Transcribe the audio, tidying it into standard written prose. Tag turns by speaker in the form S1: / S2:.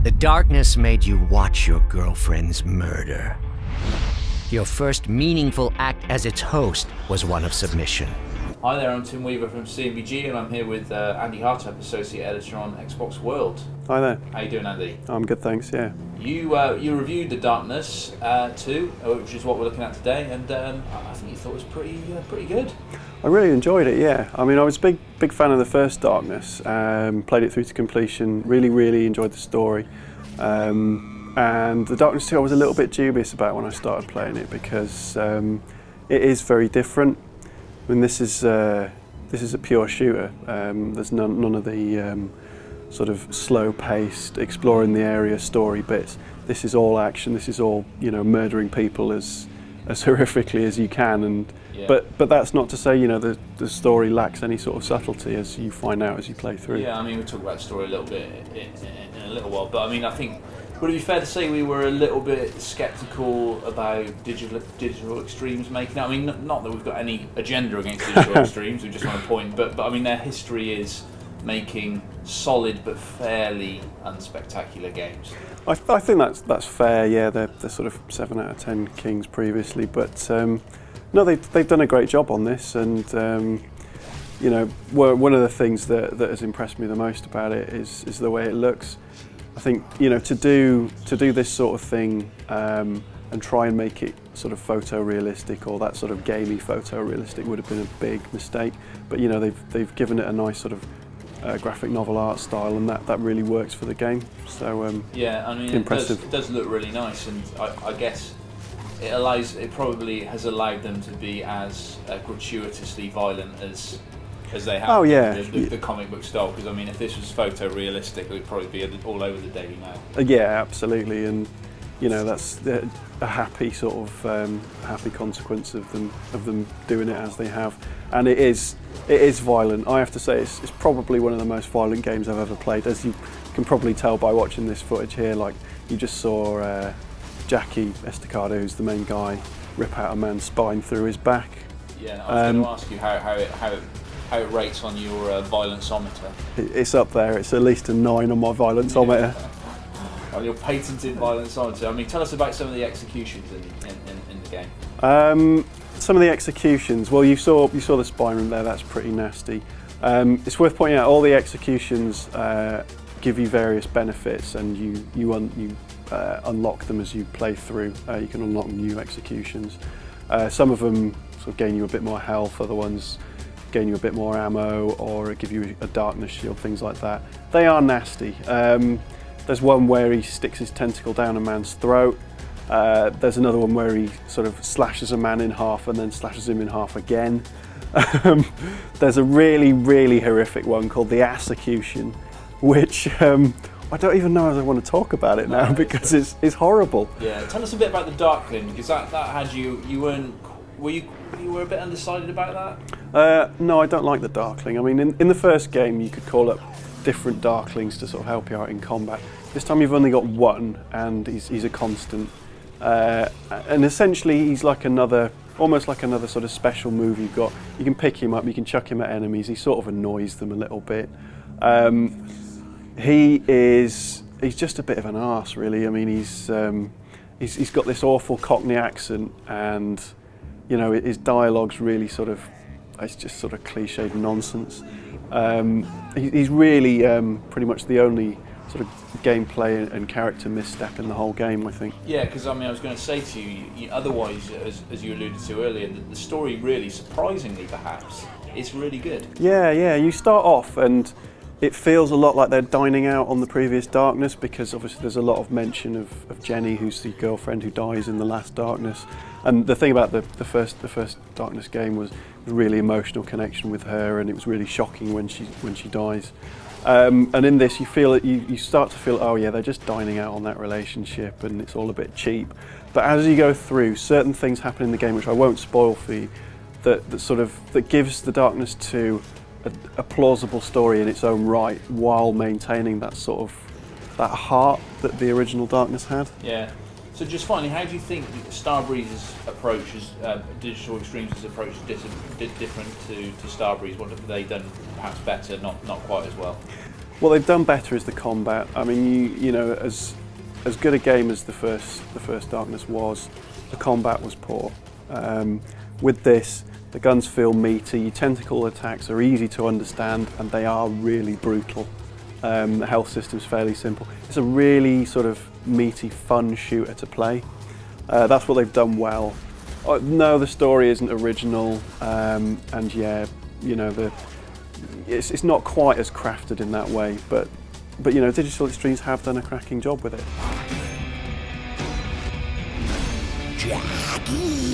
S1: The darkness made you watch your girlfriend's murder. Your first meaningful act as its host was one of submission.
S2: Hi there, I'm Tim Weaver from CMBG, and I'm here with Andy Hartup, Associate Editor on Xbox World.
S3: Hi there.
S2: How you doing, Andy?
S3: I'm good, thanks, yeah.
S2: You reviewed The Darkness 2, which is what we're looking at today, and I think you thought it was pretty good.
S3: I really enjoyed it, yeah. I mean, I was a big fan of the first Darkness, played it through to completion, really enjoyed the story. And The Darkness 2 I was a little bit dubious about when I started playing it because it is very different. I mean, this is a pure shooter. There's none of the sort of slow-paced, exploring the area story bits. This is all action. This is all, you know, murdering people as horrifically as you can. And
S2: yeah.
S3: but that's not to say, you know, the story lacks any sort of subtlety, as you find out as you play through.
S2: Yeah, I mean, we'll talk about the story a little bit in a little while, but I mean, I think, would it be fair to say we were a little bit sceptical about digital extremes making it? I mean, not that we've got any agenda against digital extremes, we just want to point, but I mean, their history is making solid but fairly unspectacular games.
S3: I think that's fair. Yeah, they're sort of 7 out of 10 kings previously, but no, they've done a great job on this, and you know, one of the things that has impressed me the most about it is the way it looks. I think, you know, to do this sort of thing and try and make it sort of photorealistic, or that sort of gamey photorealistic, would have been a big mistake. But you know, they've given it a nice sort of graphic novel art style, and that really works for the game. So
S2: yeah, I mean,
S3: impressive.
S2: It does look really nice, and I guess it probably has allowed them to be as gratuitously violent as they have.
S3: Oh yeah,
S2: the comic book style. Because I mean, if this was photorealistic, it would probably be all over the Daily Mail.
S3: Yeah, absolutely, and you know, that's a happy sort of happy consequence of them doing it as they have. And it is violent. I have to say, it's probably one of the most violent games I've ever played, as you can probably tell by watching this footage here. Like, you just saw Jackie Estacado, who's the main guy, rip out a man's spine through his back.
S2: Yeah, I was going to ask you how it rates on your violenceometer.
S3: It's up there. It's at least a 9 on my violenceometer.
S2: On your patented violenceometer. I mean, tell us about some of the executions in the game.
S3: Some of the executions. Well, you saw the spine room there. That's pretty nasty. It's worth pointing out all the executions give you various benefits, and you unlock them as you play through. You can unlock new executions. Some of them sort of gain you a bit more health. Other ones gain you a bit more ammo, or give you a darkness shield, things like that. They are nasty. There's one where he sticks his tentacle down a man's throat. There's another one where he sort of slashes a man in half and then slashes him in half again. There's a really horrific one called the Assecution, which I don't even know if I want to talk about it now, because it's horrible.
S2: Yeah, tell us a bit about the Darkling, because that had you were a bit undecided about
S3: that? No, I don't like the Darkling. I mean, in the first game you could call up different Darklings to sort of help you out in combat. This time you've only got one, and he's a constant. And essentially he's like almost like another sort of special move you've got. You can pick him up, you can chuck him at enemies, he sort of annoys them a little bit. He's just a bit of an arse, really. I mean, he's got this awful Cockney accent, and you know, his dialogue's really sort of, it's just sort of cliched nonsense. He's really pretty much the only sort of gameplay and character misstep in the whole game, I think.
S2: Yeah, because I mean, I was going to say to you, otherwise, as you alluded to earlier, the story really, surprisingly perhaps, is really good.
S3: Yeah, you start off and it feels a lot like they're dining out on the previous Darkness, because obviously there's a lot of mention of Jenny, who's the girlfriend who dies in the last Darkness. And the thing about the first Darkness game was a really emotional connection with her, and it was really shocking when she dies. And in this, you start to feel, oh yeah, they're just dining out on that relationship, and it's all a bit cheap. But as you go through, certain things happen in the game, which I won't spoil for you, that gives the Darkness 2 a plausible story in its own right, while maintaining that sort of heart that the original Darkness had.
S2: Yeah. So just finally, how do you think Starbreeze's approach, Digital Extremes' approach, is different to Starbreeze? What have they done perhaps better, not quite as well?
S3: What they've done better is the combat. I mean, you know, as good a game as the first Darkness was, the combat was poor. With this, the guns feel meaty, your tentacle attacks are easy to understand, and they are really brutal. The health system's fairly simple. It's a really sort of meaty, fun shooter to play. That's what they've done well. No, the story isn't original, and yeah, you know, it's not quite as crafted in that way, but you know, Digital Extremes have done a cracking job with it.
S4: Jackie!